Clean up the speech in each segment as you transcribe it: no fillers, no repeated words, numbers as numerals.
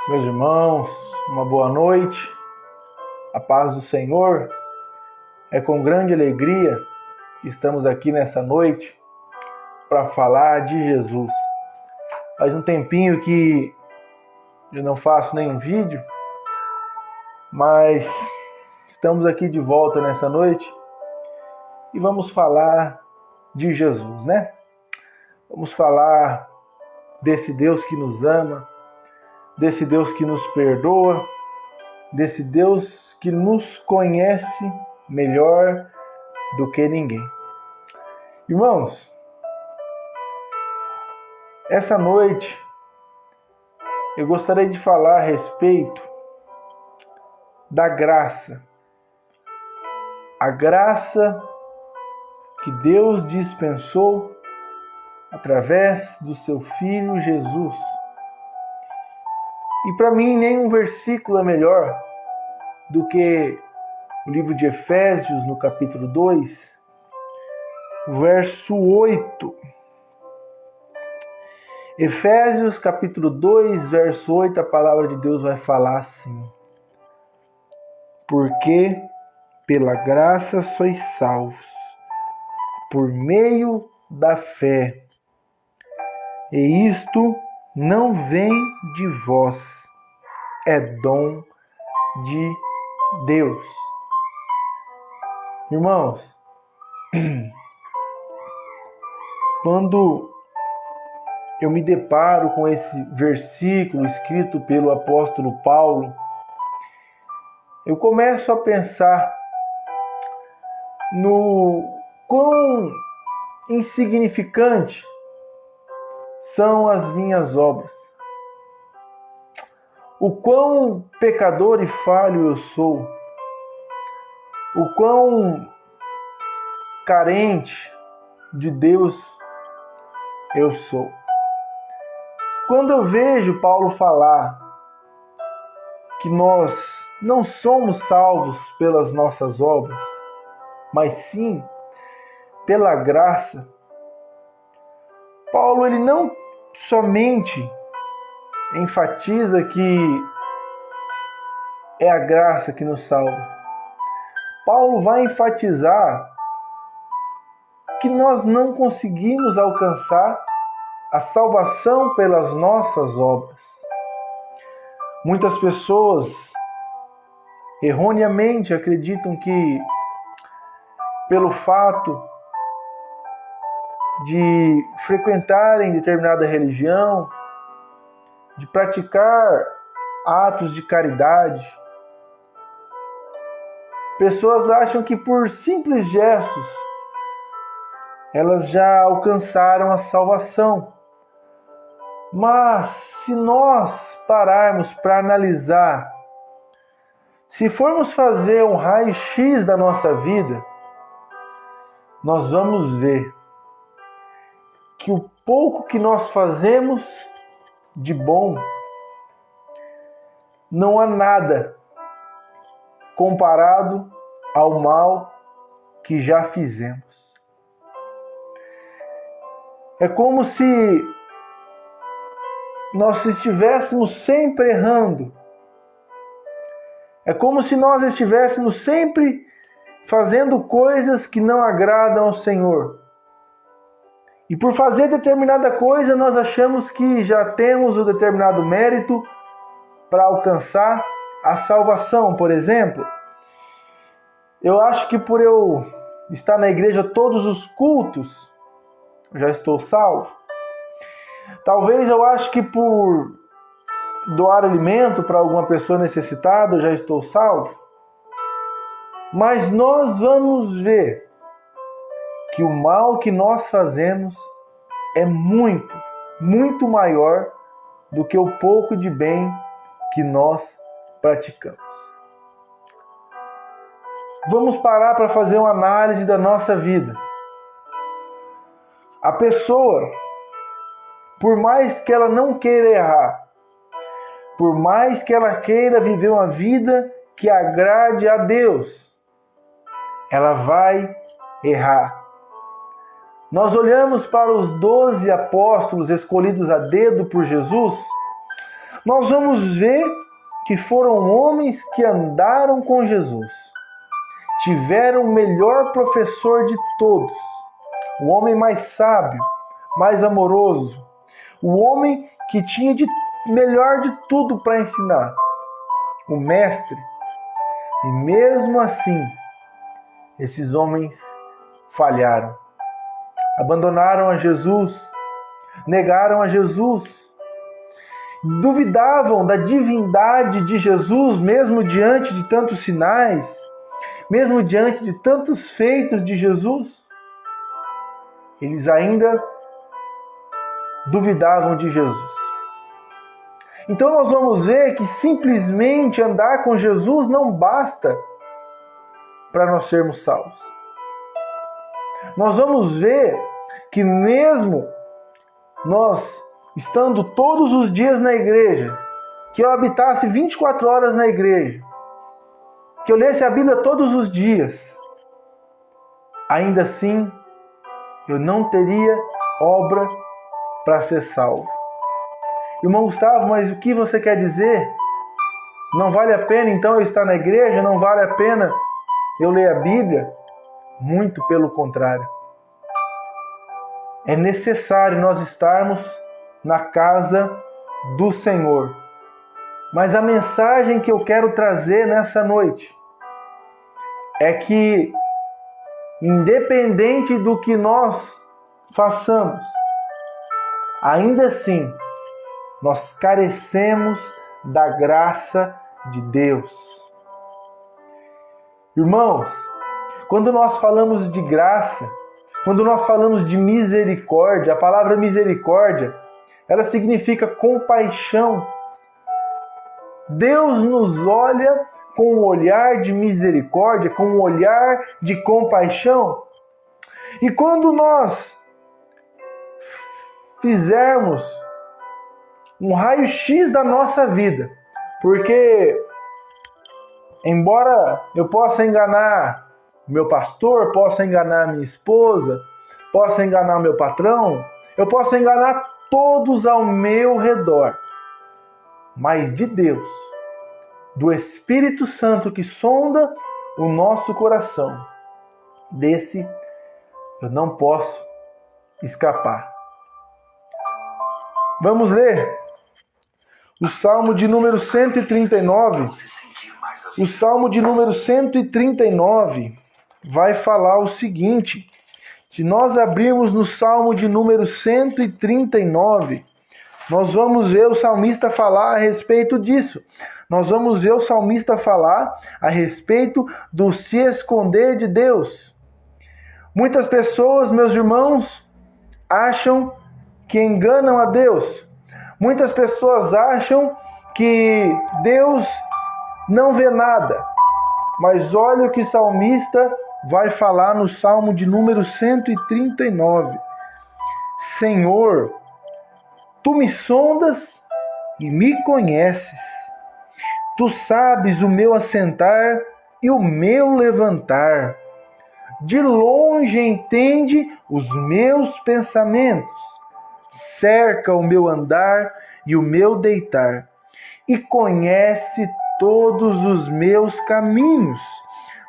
Meus irmãos, uma boa noite, a paz do Senhor. É com grande alegria que estamos aqui nessa noite para falar de Jesus. Faz um tempinho que eu não faço nenhum vídeo, mas estamos aqui de volta nessa noite e vamos falar de Jesus, né? Vamos falar desse Deus que nos ama, desse Deus que nos perdoa, desse Deus que nos conhece melhor do que ninguém. Irmãos, essa noite eu gostaria de falar a respeito da graça. A graça que Deus dispensou através do seu Filho Jesus. E para mim nenhum versículo é melhor do que o livro de Efésios, no capítulo 2, verso 8. Efésios, capítulo 2, verso 8, a palavra de Deus vai falar assim: porque pela graça sois salvos, por meio da fé. E isto não vem de vós, é dom de Deus. Irmãos, quando eu me deparo com esse versículo escrito pelo apóstolo Paulo, eu começo a pensar no quão insignificante são as minhas obras, o quão pecador e falho eu sou, o quão carente de Deus eu sou. Quando eu vejo Paulo falar que nós não somos salvos pelas nossas obras, mas sim pela graça, Paulo ele não somente enfatiza que é a graça que nos salva. Paulo vai enfatizar que nós não conseguimos alcançar a salvação pelas nossas obras. Muitas pessoas erroneamente acreditam que pelo fato de frequentarem determinada religião, de praticar atos de caridade, pessoas acham que por simples gestos elas já alcançaram a salvação. Mas se nós pararmos para analisar, se formos fazer um raio-x da nossa vida, nós vamos ver que o pouco que nós fazemos de bom não há nada comparado ao mal que já fizemos. É como se nós estivéssemos sempre errando. É como se nós estivéssemos sempre fazendo coisas que não agradam ao Senhor. E por fazer determinada coisa, nós achamos que já temos o determinado mérito para alcançar a salvação. Por exemplo, eu acho que por eu estar na igreja todos os cultos, eu já estou salvo. Talvez eu acho que por doar alimento para alguma pessoa necessitada, eu já estou salvo. Mas nós vamos ver que o mal que nós fazemos é muito, muito maior do que o pouco de bem que nós praticamos. Vamos parar para fazer uma análise da nossa vida. A pessoa, por mais que ela não queira errar, por mais que ela queira viver uma vida que agrade a Deus, ela vai errar. Nós olhamos para os 12 apóstolos escolhidos a dedo por Jesus, nós vamos ver que foram homens que andaram com Jesus. Tiveram o melhor professor de todos, o homem mais sábio, mais amoroso, o homem que tinha de melhor de tudo para ensinar, o mestre. E mesmo assim, esses homens falharam. Abandonaram a Jesus, negaram a Jesus, duvidavam da divindade de Jesus, mesmo diante de tantos sinais, mesmo diante de tantos feitos de Jesus. Eles ainda duvidavam de Jesus. Então nós vamos ver que simplesmente andar com Jesus não basta para nós sermos salvos. Nós vamos ver que mesmo nós estando todos os dias na igreja, que eu habitasse 24 horas na igreja, que eu lesse a Bíblia todos os dias, ainda assim eu não teria obra para ser salvo. Irmão Gustavo, mas o que você quer dizer? Não vale a pena então eu estar na igreja? Não vale a pena eu ler a Bíblia? Muito pelo contrário. É necessário nós estarmos na casa do Senhor. Mas a mensagem que eu quero trazer nessa noite é que, independente do que nós façamos, ainda assim, nós carecemos da graça de Deus. Irmãos, quando nós falamos de graça, quando nós falamos de misericórdia, a palavra misericórdia, ela significa compaixão. Deus nos olha com um olhar de misericórdia, com um olhar de compaixão. E quando nós fizermos um raio-x da nossa vida, porque embora eu possa enganar meu pastor, possa enganar minha esposa, possa enganar meu patrão, eu posso enganar todos ao meu redor, mas de Deus, do Espírito Santo que sonda o nosso coração, desse eu não posso escapar. Vamos ler o Salmo de número 139. O Salmo de número 139 vai falar o seguinte. Se nós abrirmos no Salmo de número 139, nós vamos ver o salmista falar a respeito disso. Nós vamos ver o salmista falar a respeito do se esconder de Deus. Muitas pessoas, meus irmãos, acham que enganam a Deus. Muitas pessoas acham que Deus não vê nada. Mas olha o que o salmista vai falar no Salmo de número 139. Senhor, tu me sondas e me conheces. Tu sabes o meu assentar e o meu levantar. De longe entende os meus pensamentos. Cerca o meu andar e o meu deitar. E conhece todos os meus caminhos.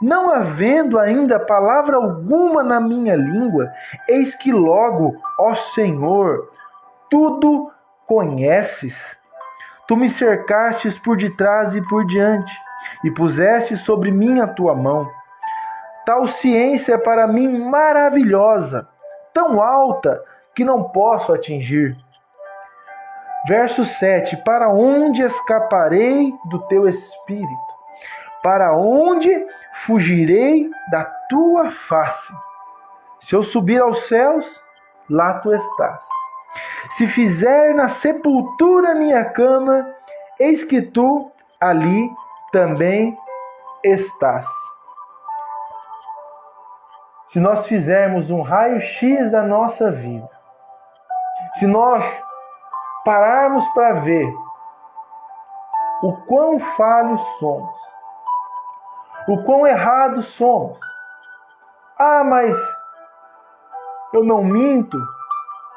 Não havendo ainda palavra alguma na minha língua, eis que logo, ó Senhor, tudo conheces. Tu me cercastes por detrás e por diante, e puseste sobre mim a tua mão. Tal ciência é para mim maravilhosa, tão alta que não posso atingir. Verso 7. Para onde escaparei do teu espírito? Para onde fugirei da tua face? Se eu subir aos céus, lá tu estás. Se fizer na sepultura minha cama, eis que tu ali também estás. Se nós fizermos um raio-x da nossa vida, se nós pararmos para ver o quão falhos somos, o quão errados somos. Ah, mas eu não minto,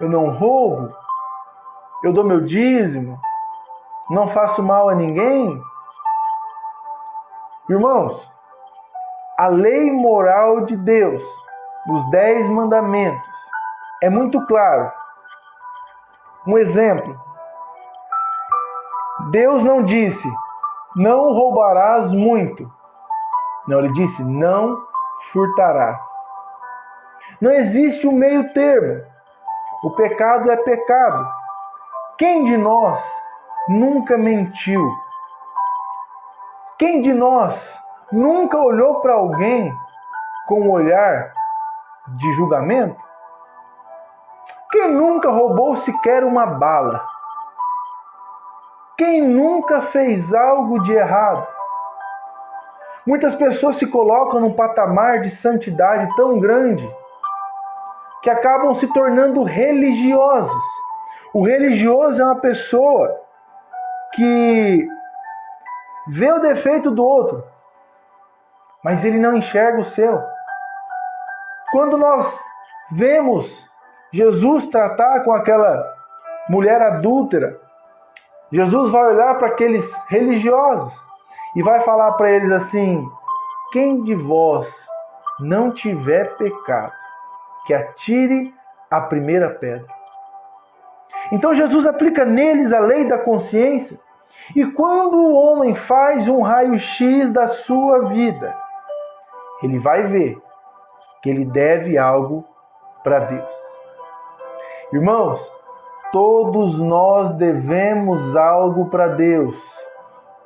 eu não roubo, eu dou meu dízimo, não faço mal a ninguém. Irmãos, a lei moral de Deus, os 10 mandamentos, é muito claro. Um exemplo. Deus não disse, não roubarás muito. Não, ele disse, não furtarás. Não existe um meio termo. O pecado é pecado. Quem de nós nunca mentiu? Quem de nós nunca olhou para alguém com um olhar de julgamento? Quem nunca roubou sequer uma bala? Quem nunca fez algo de errado? Muitas pessoas se colocam num patamar de santidade tão grande que acabam se tornando religiosos. O religioso é uma pessoa que vê o defeito do outro, mas ele não enxerga o seu. Quando nós vemos Jesus tratar com aquela mulher adúltera, Jesus vai olhar para aqueles religiosos e vai falar para eles assim: quem de vós não tiver pecado, que atire a primeira pedra. Então Jesus aplica neles a lei da consciência. E quando o homem faz um raio-x da sua vida, ele vai ver que ele deve algo para Deus. Irmãos, todos nós devemos algo para Deus.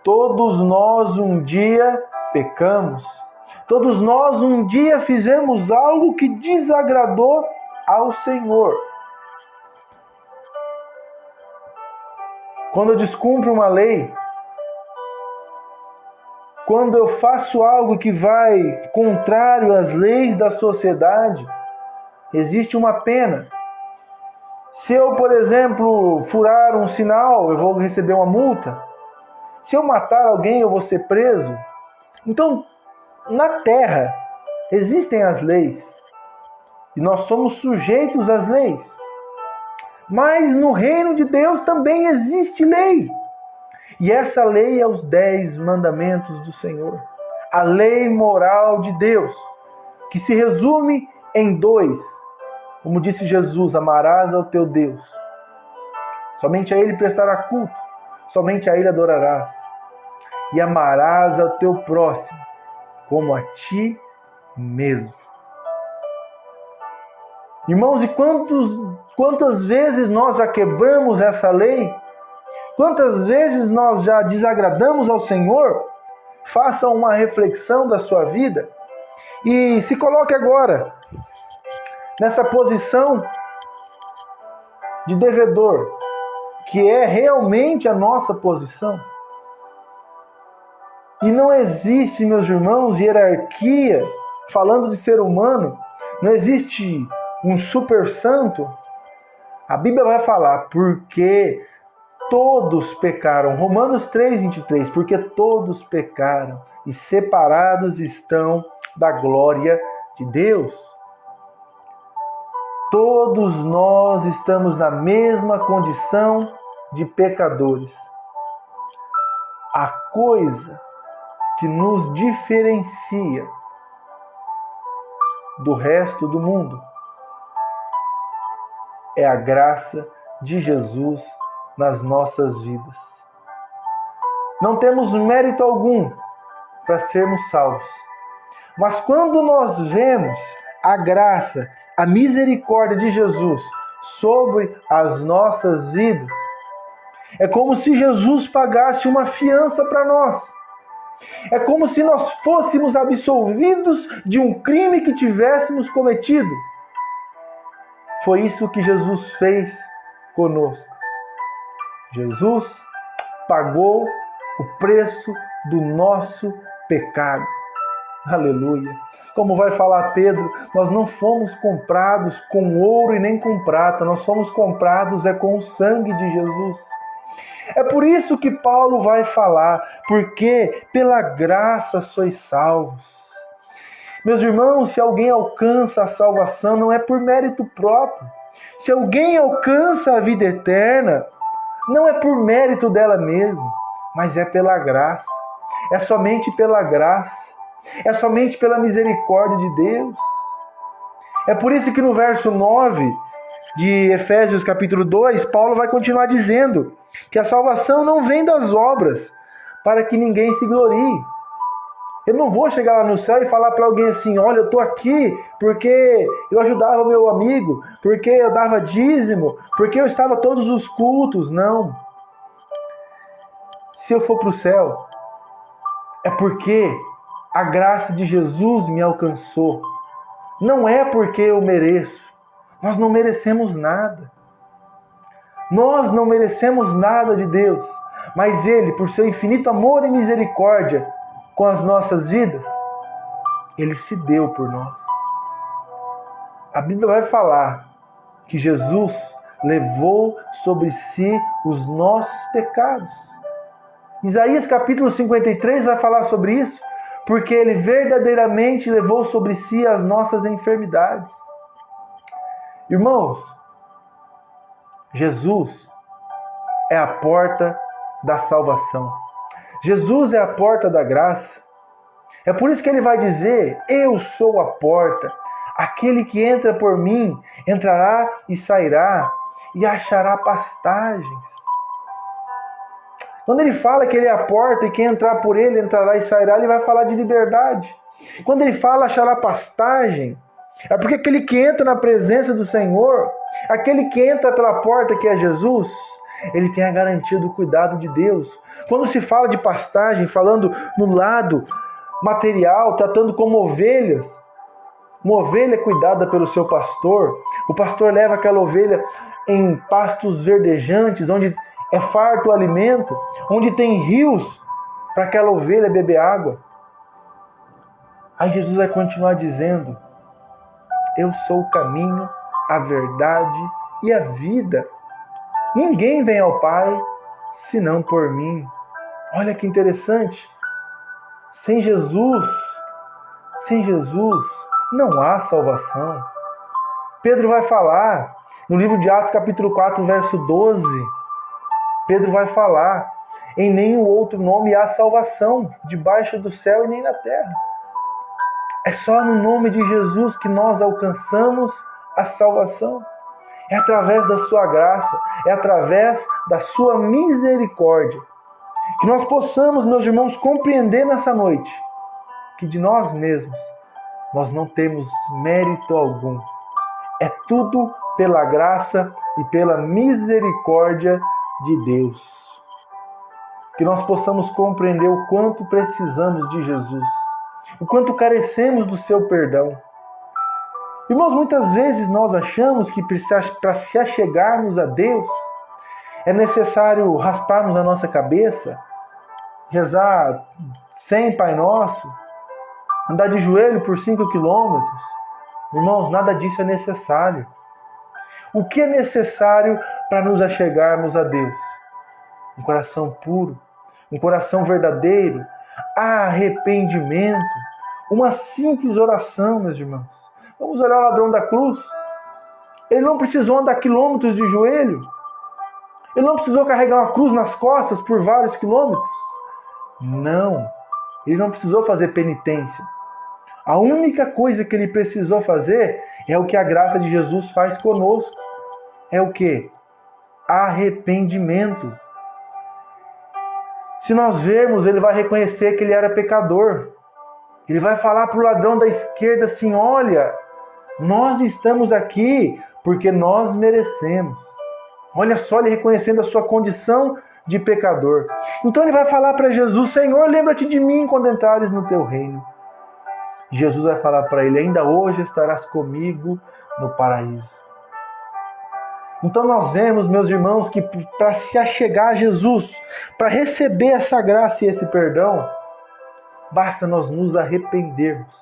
Todos nós um dia pecamos. Todos nós um dia fizemos algo que desagradou ao Senhor. Quando eu descumpro uma lei, quando eu faço algo que vai contrário às leis da sociedade, existe uma pena. Se eu, por exemplo, furar um sinal, eu vou receber uma multa. Se eu matar alguém, eu vou ser preso. Então, na terra, existem as leis. E nós somos sujeitos às leis. Mas no reino de Deus também existe lei. E essa lei é os 10 mandamentos do Senhor. A lei moral de Deus, que se resume em 2. Como disse Jesus, amarás ao teu Deus. Somente a Ele prestará culto. Somente a Ele adorarás. E amarás ao teu próximo, como a ti mesmo. Irmãos, e quantas vezes nós já quebramos essa lei? Quantas vezes nós já desagradamos ao Senhor? Faça uma reflexão da sua vida e se coloque agora nessa posição de devedor, que é realmente a nossa posição. E não existe, meus irmãos, hierarquia, falando de ser humano, não existe um super santo. A Bíblia vai falar, porque todos pecaram. Romanos 3:23, porque todos pecaram e separados estão da glória de Deus. Todos nós estamos na mesma condição de pecadores. A coisa que nos diferencia do resto do mundo é a graça de Jesus nas nossas vidas. Não temos mérito algum para sermos salvos. Mas quando nós vemos a graça, a misericórdia de Jesus sobre as nossas vidas, é como se Jesus pagasse uma fiança para nós. É como se nós fôssemos absolvidos de um crime que tivéssemos cometido. Foi isso que Jesus fez conosco. Jesus pagou o preço do nosso pecado. Aleluia. Como vai falar Pedro, nós não fomos comprados com ouro e nem com prata, nós somos comprados com o sangue de Jesus. É por isso que Paulo vai falar, porque pela graça sois salvos. Meus irmãos, se alguém alcança a salvação, não é por mérito próprio. Se alguém alcança a vida eterna, Não é por mérito dela mesma, mas é pela graça. É somente pela graça. É somente pela misericórdia de Deus. É por isso que no verso 9 de Efésios capítulo 2, Paulo vai continuar dizendo que a salvação não vem das obras, para que ninguém se glorie. Eu não vou chegar lá no céu e falar para alguém assim, olha, eu estou aqui porque eu ajudava meu amigo, porque eu dava dízimo, porque eu estava todos os cultos. Não. Se eu for para o céu, é porque a graça de Jesus me alcançou. Não é porque eu mereço. Nós não merecemos nada. Nós não merecemos nada de Deus. Mas Ele, por seu infinito amor e misericórdia com as nossas vidas, Ele se deu por nós. A Bíblia vai falar que Jesus levou sobre si os nossos pecados. Isaías capítulo 53 vai falar sobre isso, porque Ele verdadeiramente levou sobre si as nossas enfermidades. Irmãos, Jesus é a porta da salvação. Jesus é a porta da graça. É por isso que Ele vai dizer, eu sou a porta. Aquele que entra por mim, entrará e sairá e achará pastagens. Quando Ele fala que Ele é a porta e quem entrar por Ele entrará e sairá, Ele vai falar de liberdade. Quando Ele fala achará pastagem, é porque aquele que entra na presença do Senhor, aquele que entra pela porta que é Jesus, ele tem a garantia do cuidado de Deus. Quando se fala de pastagem, falando no lado material, tratando como ovelhas, uma ovelha é cuidada pelo seu pastor, o pastor leva aquela ovelha em pastos verdejantes, onde é farto o alimento, onde tem rios para aquela ovelha beber água. Aí Jesus vai continuar dizendo, eu sou o caminho, a verdade e a vida. Ninguém vem ao Pai senão por mim. Olha que interessante. Sem Jesus não há salvação. Pedro vai falar no livro de Atos capítulo 4, verso 12. Pedro vai falar, em nenhum outro nome há salvação, debaixo do céu e nem na terra. É só no nome de Jesus que nós alcançamos a salvação. É através da sua graça, é através da sua misericórdia. Que nós possamos, meus irmãos, compreender nessa noite que de nós mesmos nós não temos mérito algum. É tudo pela graça e pela misericórdia de Deus. Que nós possamos compreender o quanto precisamos de Jesus, o quanto carecemos do seu perdão. Irmãos, muitas vezes nós achamos que para se achegarmos a Deus é necessário rasparmos a nossa cabeça, rezar 100 Pai Nosso, andar de joelho por 5 quilômetros. Irmãos, nada disso é necessário. O que é necessário para nos achegarmos a Deus? Um coração puro, um coração verdadeiro, arrependimento, uma simples oração, meus irmãos. Vamos olhar o ladrão da cruz. Ele não precisou andar quilômetros de joelho. Ele não precisou carregar uma cruz nas costas por vários quilômetros. Não. Ele não precisou fazer penitência. A única coisa que ele precisou fazer é o que a graça de Jesus faz conosco. É o quê? Arrependimento. Se nós vermos, ele vai reconhecer que ele era pecador. Ele vai falar para o ladrão da esquerda assim, olha, nós estamos aqui porque nós merecemos. Olha só, ele reconhecendo a sua condição de pecador. Então ele vai falar para Jesus, Senhor, lembra-te de mim quando entrares no teu reino. Jesus vai falar para ele, ainda hoje estarás comigo no paraíso. Então nós vemos, meus irmãos, que para se achegar a Jesus, para receber essa graça e esse perdão, basta nós nos arrependermos,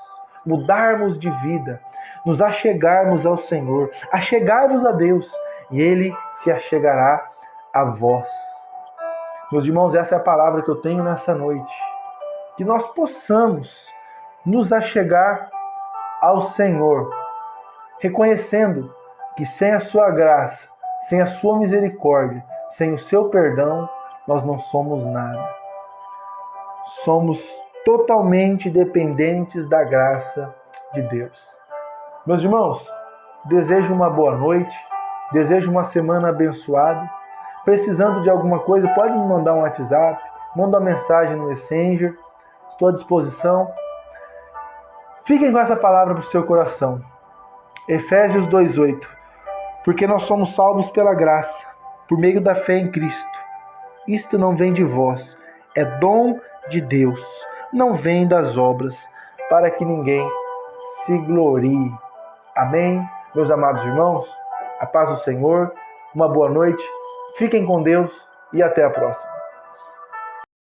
mudarmos de vida, nos achegarmos ao Senhor, achegar-vos a Deus, e Ele se achegará a vós. Meus irmãos, essa é a palavra que eu tenho nessa noite. Que nós possamos nos achegar ao Senhor, reconhecendo que sem a sua graça, sem a sua misericórdia, Sem o seu perdão, nós não somos nada. Somos totalmente dependentes da graça de Deus. Meus irmãos, desejo uma boa noite, desejo uma semana abençoada. Precisando de alguma coisa, pode me mandar um WhatsApp, manda uma mensagem no Messenger, estou à disposição. Fiquem com essa palavra para o seu coração. Efésios 2:8. Porque nós somos salvos pela graça, por meio da fé em Cristo. Isto não vem de vós, é dom de Deus, não vem das obras, para que ninguém se glorie. Amém? Meus amados irmãos, a paz do Senhor, uma boa noite, fiquem com Deus e até a próxima.